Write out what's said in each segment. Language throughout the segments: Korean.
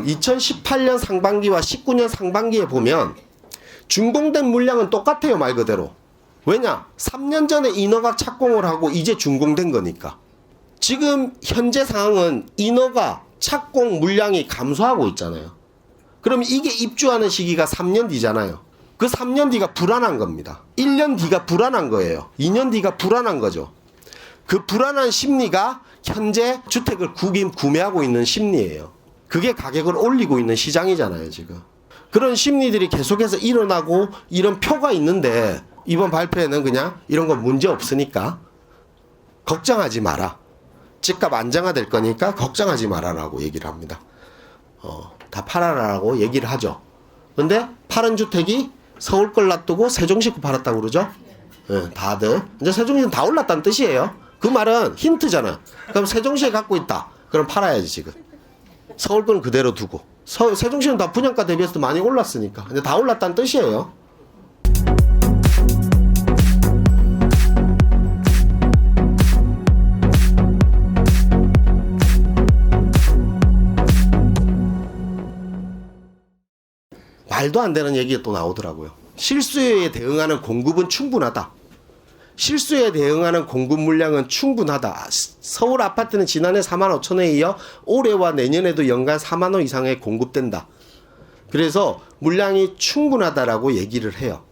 2018년 상반기와 19년 상반기에 보면 준공된 물량은 똑같아요, 말 그대로. 왜냐? 3년 전에 인허가 착공을 하고 이제 준공된 거니까. 지금 현재 상황은 인허가 착공 물량이 감소하고 있잖아요. 그럼 이게 입주하는 시기가 3년 뒤잖아요. 그 3년 뒤가 불안한 겁니다. 1년 뒤가 불안한 거예요. 2년 뒤가 불안한 거죠. 그 불안한 심리가 현재 주택을 구매하고 있는 심리예요. 그게 가격을 올리고 있는 시장이잖아요, 지금. 그런 심리들이 계속해서 일어나고 이런 표가 있는데 이번 발표에는 그냥 이런 건 문제 없으니까 걱정하지 마라. 집값 안정화될 거니까 걱정하지 마라라고 얘기를 합니다. 다 팔아라라고 얘기를 하죠. 근데 파는 주택이 서울 걸 놔두고 세종시 거 팔았다고 그러죠? 네, 다들. 이제 세종시는 다 올랐다는 뜻이에요. 그 말은 힌트잖아. 그럼 세종시에 갖고 있다. 그럼 팔아야지, 지금. 서울 거는 그대로 두고. 세종시는 다 분양가 대비해서 많이 올랐으니까. 근데 다 올랐다는 뜻이에요. 말도 안 되는 얘기가 또 나오더라고요. 실수요에 대응하는 공급은 충분하다. 실수에 대응하는 공급 물량은 충분하다. 서울 아파트는 지난해 4만 5천 호에 이어 올해와 내년에도 연간 4만 호 이상의 공급된다. 그래서 물량이 충분하다라고 얘기를 해요.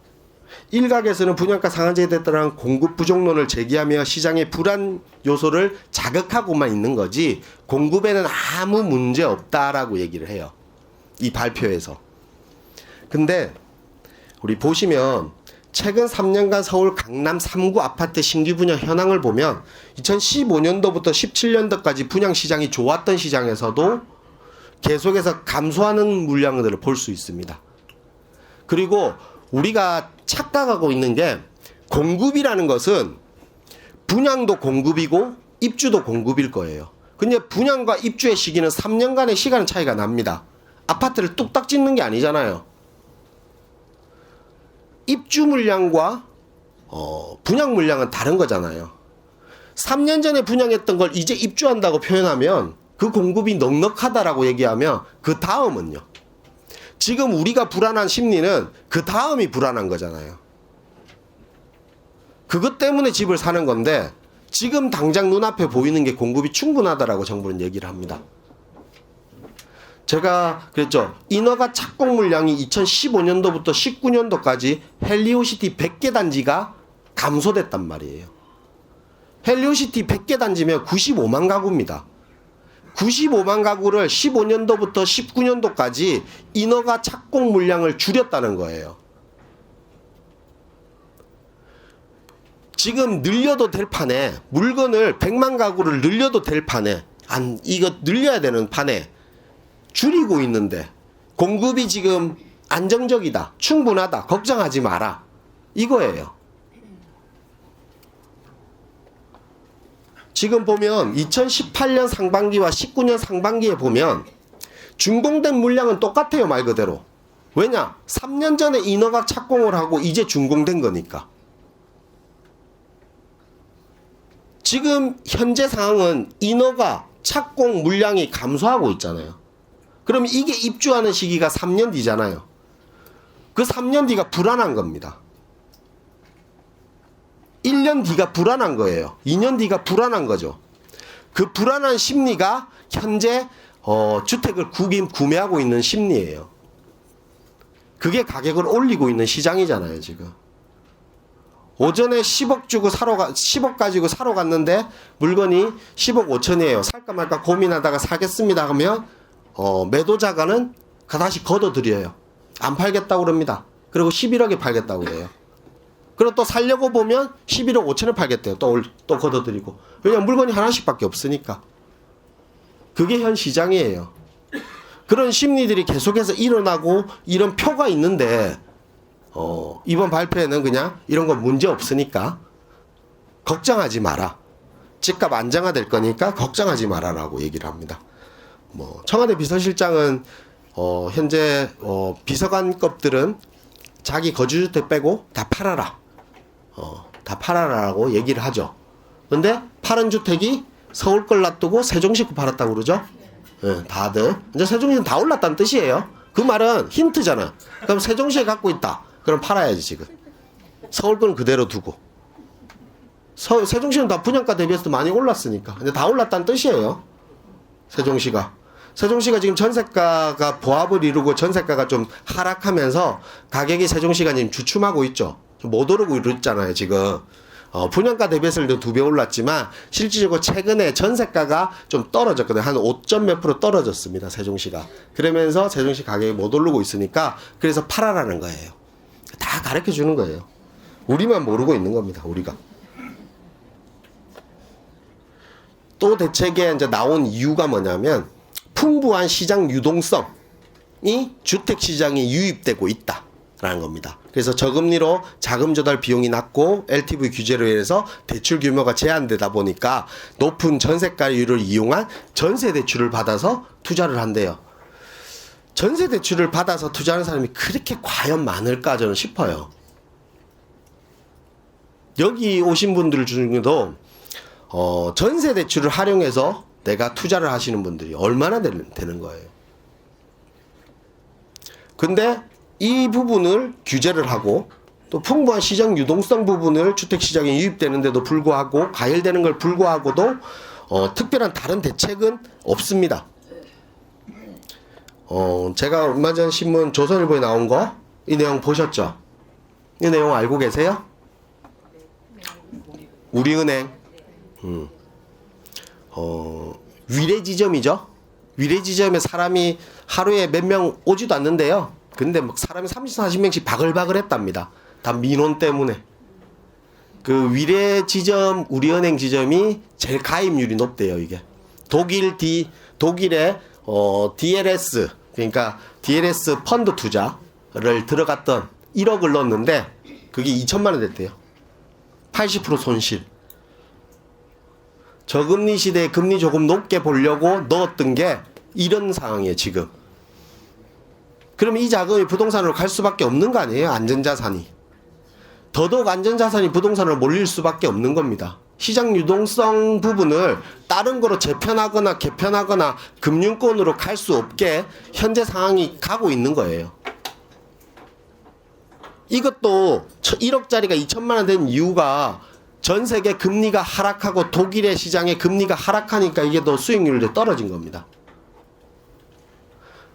일각에서는 분양가 상한제에 따른 공급 부족론을 제기하며 시장의 불안 요소를 자극하고만 있는 거지 공급에는 아무 문제 없다라고 얘기를 해요. 이 발표에서. 근데 우리 보시면 최근 3년간 서울 강남 3구 아파트 신규 분양 현황을 보면 2015년도부터 17년도까지 분양 시장이 좋았던 시장에서도 계속해서 감소하는 물량들을 볼 수 있습니다. 그리고 우리가 착각하고 있는 게 공급이라는 것은 분양도 공급이고 입주도 공급일 거예요. 근데 분양과 입주의 시기는 3년간의 시간 차이가 납니다. 아파트를 뚝딱 짓는 게 아니잖아요. 입주 물량과 분양 물량은 다른 거잖아요. 3년 전에 분양했던 걸 이제 입주한다고 표현하면 그 공급이 넉넉하다라고 얘기하면 그 다음은요. 지금 우리가 불안한 심리는 그 다음이 불안한 거잖아요. 그것 때문에 집을 사는 건데 지금 당장 눈앞에 보이는 게 공급이 충분하다라고 정부는 얘기를 합니다. 제가 그랬죠. 인허가 착공 물량이 2015년도부터 19년도까지 헬리오시티 100개 단지가 감소됐단 말이에요. 헬리오시티 100개 단지면 95만 가구입니다. 95만 가구를 15년도부터 19년도까지 인허가 착공 물량을 줄였다는 거예요. 지금 늘려도 될 판에 물건을 100만 가구를 늘려도 될 판에 이거 늘려야 되는 판에 줄이고 있는데 공급이 지금 안정적이다. 충분하다. 걱정하지 마라. 이거예요. 지금 보면 2018년 상반기와 19년 상반기에 보면 준공된 물량은 똑같아요, 말 그대로. 왜냐? 3년 전에 인허가 착공을 하고 이제 준공된 거니까. 지금 현재 상황은 인허가 착공 물량이 감소하고 있잖아요. 그럼 이게 입주하는 시기가 3년 뒤잖아요. 그 3년 뒤가 불안한 겁니다. 1년 뒤가 불안한 거예요. 2년 뒤가 불안한 거죠. 그 불안한 심리가 현재 주택을 구매하고 있는 심리예요. 그게 가격을 올리고 있는 시장이잖아요, 지금. 오전에 10억 가지고 사러 갔는데 물건이 10억 5천이에요. 살까 말까 고민하다가 사겠습니다 하면 매도자가는 다시 걷어들여요. 안 팔겠다고 그럽니다. 그리고 11억에 팔겠다고 그래요. 그리고 또 살려고 보면 11억 5천에 팔겠대요. 또 걷어들이고. 왜냐면 물건이 하나씩밖에 없으니까. 그게 현 시장이에요. 그런 심리들이 계속해서 일어나고 이런 표가 있는데 이번 발표에는 그냥 이런 건 문제 없으니까 걱정하지 마라. 집값 안정화될 거니까 걱정하지 마라라고 얘기를 합니다. 청와대 비서실장은 현재 비서관급들은 자기 거주주택 빼고 다 팔아라. 다 팔아라라고 얘기를 하죠. 근데 파는 주택이 서울 걸 놔두고 세종시 거 팔았다고 그러죠? 예, 다들. 이제 세종시는 다 올랐다는 뜻이에요. 그 말은 힌트잖아. 그럼 세종시에 갖고 있다. 그럼 팔아야지 지금. 서울 거는 그대로 두고. 세종시는 다 분양가 대비해서 많이 올랐으니까. 이제 다 올랐다는 뜻이에요. 세종시가. 세종시가 지금 전세가가 보합을 이루고 전세가가 좀 하락하면서 가격이 세종시가 지금 주춤하고 있죠. 못 오르고 있잖아요, 지금. 분양가 대비해서는 2배 올랐지만 실질적으로 최근에 전세가가 좀 떨어졌거든요. 한 5점 몇 프로 떨어졌습니다, 세종시가. 그러면서 세종시 가격이 못 오르고 있으니까 그래서 팔아라는 거예요. 다 가르쳐 주는 거예요. 우리만 모르고 있는 겁니다, 우리가. 또 대책에 이제 나온 이유가 뭐냐면 풍부한 시장 유동성이 주택시장에 유입되고 있다라는 겁니다. 그래서 저금리로 자금 조달 비용이 낮고 LTV 규제로 인해서 대출 규모가 제한되다 보니까 높은 전세가율을 이용한 전세 대출을 받아서 투자를 한대요. 전세 대출을 받아서 투자하는 사람이 그렇게 과연 많을까 저는 싶어요. 여기 오신 분들 중에도 전세 대출을 활용해서 내가 투자를 하시는 분들이 얼마나 되는 거예요. 근데 이 부분을 규제를 하고 또 풍부한 시장 유동성 부분을 주택시장에 유입되는데도 불구하고 가열되는 걸 불구하고도 특별한 다른 대책은 없습니다. 제가 얼마 전 신문 조선일보에 나온 거 이 내용 보셨죠? 이 내용 알고 계세요? 우리은행 위례지점이죠. 위례지점에 사람이 하루에 몇 명 오지도 않는데요. 근데 막 사람이 30, 40명씩 바글바글 했답니다. 다 민원 때문에. 그 위례지점, 우리은행 지점이 제일 가입률이 높대요, 이게. 독일의 DLS, 그러니까 DLS 펀드 투자를 들어갔던 1억을 넣었는데 그게 2천만 원 됐대요. 80% 손실. 저금리 시대에 금리 조금 높게 보려고 넣었던 게 이런 상황이에요, 지금. 그러면 이 자금이 부동산으로 갈 수밖에 없는 거 아니에요, 안전자산이. 더더욱 안전자산이 부동산으로 몰릴 수밖에 없는 겁니다. 시장 유동성 부분을 다른 거로 재편하거나 개편하거나 금융권으로 갈 수 없게 현재 상황이 가고 있는 거예요. 이것도 1억짜리가 2천만 원 된 이유가 전 세계 금리가 하락하고 독일의 시장의 금리가 하락하니까 이게 더 수익률이 떨어진 겁니다.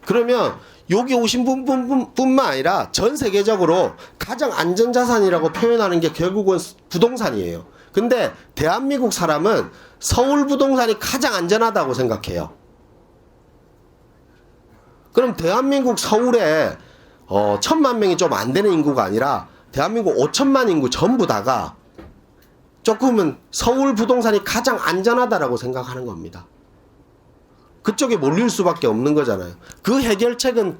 그러면 여기 오신 분뿐만 아니라 전 세계적으로 가장 안전자산이라고 표현하는 게 결국은 부동산이에요. 근데 대한민국 사람은 서울 부동산이 가장 안전하다고 생각해요. 그럼 대한민국 서울에 1,000만 명이 좀 안 되는 인구가 아니라 대한민국 5천만 인구 전부 다가 조금은 서울 부동산이 가장 안전하다라고 생각하는 겁니다. 그쪽에 몰릴 수밖에 없는 거잖아요. 그 해결책은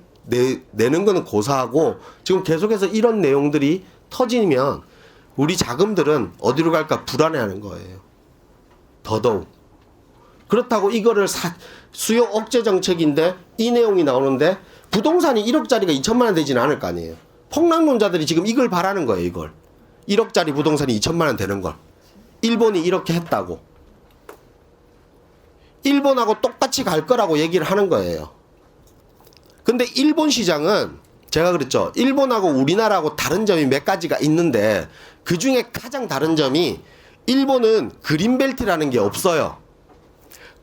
내는 거는 고사하고 지금 계속해서 이런 내용들이 터지면 우리 자금들은 어디로 갈까 불안해하는 거예요. 더더욱. 그렇다고 이거를 수요 억제 정책인데 이 내용이 나오는데 부동산이 1억짜리가 2천만 원 되지는 않을 거 아니에요. 폭락론자들이 지금 이걸 바라는 거예요, 이걸. 1억짜리 부동산이 2천만 원 되는 걸. 일본이 이렇게 했다고. 일본하고 똑같이 갈 거라고 얘기를 하는 거예요. 근데 일본 시장은 제가 그랬죠. 일본하고 우리나라하고 다른 점이 몇 가지가 있는데 그 중에 가장 다른 점이 일본은 그린벨트라는 게 없어요.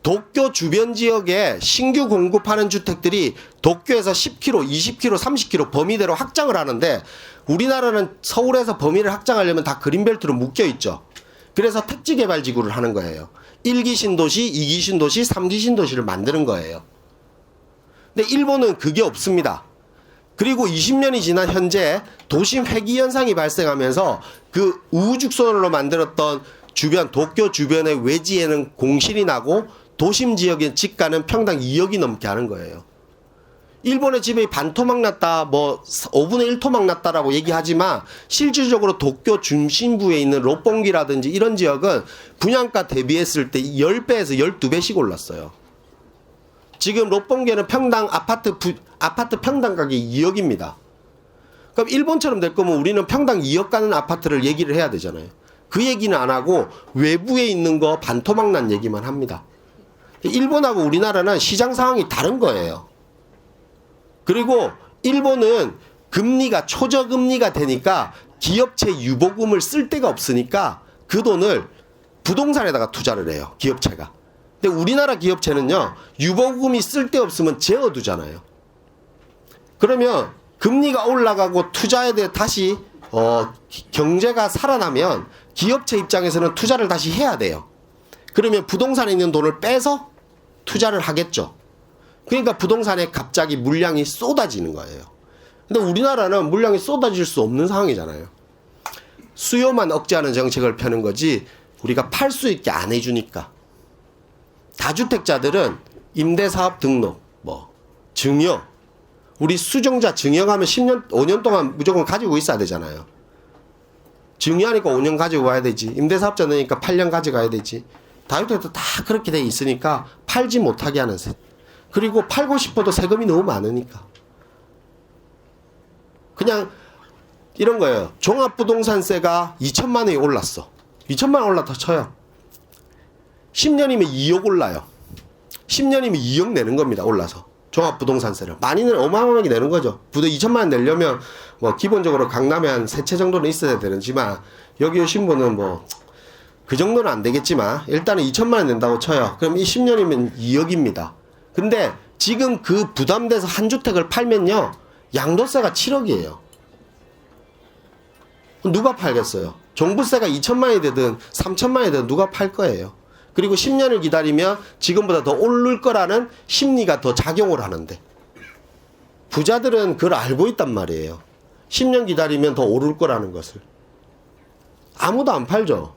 도쿄 주변 지역에 신규 공급하는 주택들이 도쿄에서 10km, 20km, 30km 범위대로 확장을 하는데 우리나라는 서울에서 범위를 확장하려면 다 그린벨트로 묶여 있죠. 그래서 택지개발지구를 하는 거예요. 1기 신도시, 2기 신도시, 3기 신도시를 만드는 거예요. 근데 일본은 그게 없습니다. 그리고 20년이 지난 현재 도심 회기 현상이 발생하면서 그 우후죽순으로 만들었던 주변, 도쿄 주변의 외지에는 공실이 나고 도심 지역의 집가는 평당 2억이 넘게 하는 거예요. 일본의 집이 반토막 났다, 뭐 5분의 1토막 났다라고 얘기하지만 실질적으로 도쿄 중심부에 있는 롯본기라든지 이런 지역은 분양가 대비했을 때 10배에서 12배씩 올랐어요. 지금 롯본기에는 평당 아파트 평당 가격이 2억입니다. 그럼 일본처럼 될 거면 우리는 평당 2억 가는 아파트를 얘기를 해야 되잖아요. 그 얘기는 안 하고 외부에 있는 거 반토막 난 얘기만 합니다. 일본하고 우리나라는 시장 상황이 다른 거예요. 그리고 일본은 금리가 초저금리가 되니까 기업체 유보금을 쓸 데가 없으니까 그 돈을 부동산에다가 투자를 해요. 기업체가. 근데 우리나라 기업체는요. 유보금이 쓸 데 없으면 재워두잖아요. 그러면 금리가 올라가고 투자에 대해 다시 경제가 살아나면 기업체 입장에서는 투자를 다시 해야 돼요. 그러면 부동산에 있는 돈을 빼서 투자를 하겠죠. 그러니까 부동산에 갑자기 물량이 쏟아지는 거예요. 근데 우리나라는 물량이 쏟아질 수 없는 상황이잖아요. 수요만 억제하는 정책을 펴는 거지 우리가 팔 수 있게 안 해주니까. 다주택자들은 임대사업 등록, 증여, 우리 수정자 증여하면 10년, 5년 동안 무조건 가지고 있어야 되잖아요. 증여하니까 5년 가지고 와야 되지. 임대사업자 넣으니까 8년 가져가야 되지. 다주택도 다 그렇게 돼 있으니까 팔지 못하게 하는 셈. 그리고 팔고 싶어도 세금이 너무 많으니까. 그냥 이런 거예요. 종합부동산세가 2천만 원이 올랐어. 2천만 원 올랐다 쳐요. 10년이면 2억 올라요. 10년이면 2억 내는 겁니다. 올라서. 종합부동산세를. 많이는 어마어마하게 내는 거죠. 부도 2천만 원 내려면 기본적으로 강남에 한 3채 정도는 있어야 되지만 여기 오신 분은 그 정도는 안 되겠지만 일단은 2천만 원 낸다고 쳐요. 그럼 이 10년이면 2억입니다. 근데 지금 그 부담돼서 한 주택을 팔면요. 양도세가 7억이에요. 누가 팔겠어요? 종부세가 2천만 원이 되든 3천만 원이 되든 누가 팔 거예요. 그리고 10년을 기다리면 지금보다 더 오를 거라는 심리가 더 작용을 하는데 부자들은 그걸 알고 있단 말이에요. 10년 기다리면 더 오를 거라는 것을. 아무도 안 팔죠.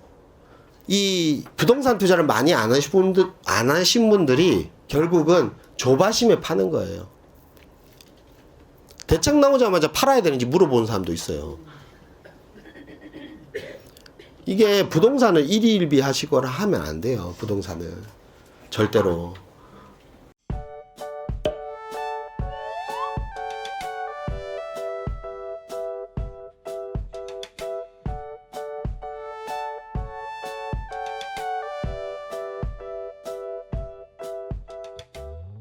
이 부동산 투자를 많이 안 하신 분들이 결국은 조바심에 파는 거예요. 대책 나오자마자 팔아야 되는지 물어보는 사람도 있어요. 이게 부동산을 일희일비 하시거나 하면 안 돼요. 부동산을. 절대로.